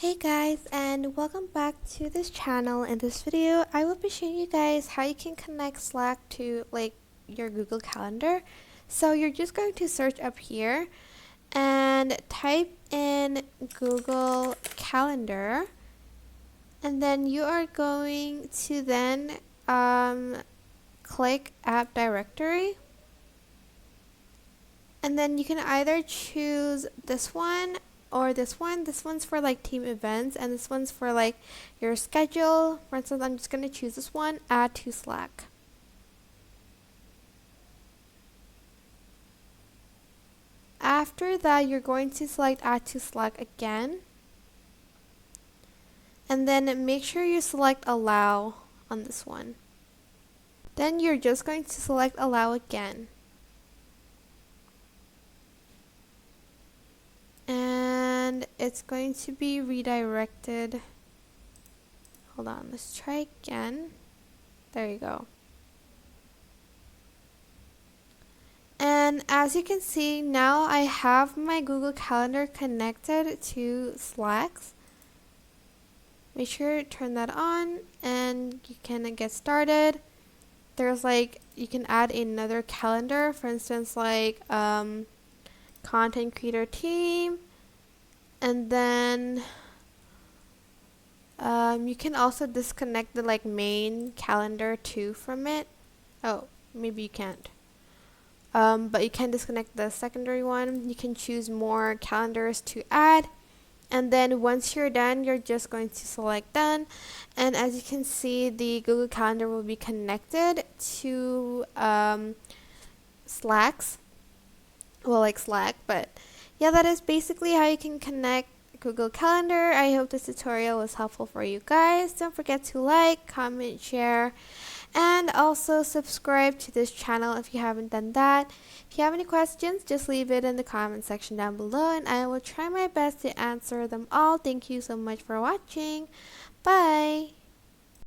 Hey guys, and welcome back to this channel. In this video I will be showing you guys how you can connect Slack to your Google Calendar. So you're just going to search up here and type in Google Calendar, and then you are going to then click App Directory, and then you can either choose this one or this one. This one's for team events, and this one's for your schedule. For instance, I'm just going to choose this one, add to Slack. After that, you're going to select add to Slack again, and then make sure you select allow on this one. Then you're just going to select allow again. And it's going to be redirected. Hold on, let's try again. There you go. And as you can see, now I have my Google Calendar connected to Slack's. Make sure to turn that on and you can get started. There's you can add another calendar, for instance content creator team, and then you can also disconnect the main calendar too from it. Oh, maybe you can't. But you can disconnect the secondary one. You can choose more calendars to add, and then once you're done, you're just going to select done, and as you can see, the Google Calendar will be connected to Slack's. Well, Slack, but yeah, that is basically how you can connect Google Calendar. I hope this tutorial was helpful for you guys. Don't forget to like, comment, share, and also subscribe to this channel if you haven't done that. If you have any questions, just leave it in the comment section down below, and I will try my best to answer them all. Thank you so much for watching. Bye!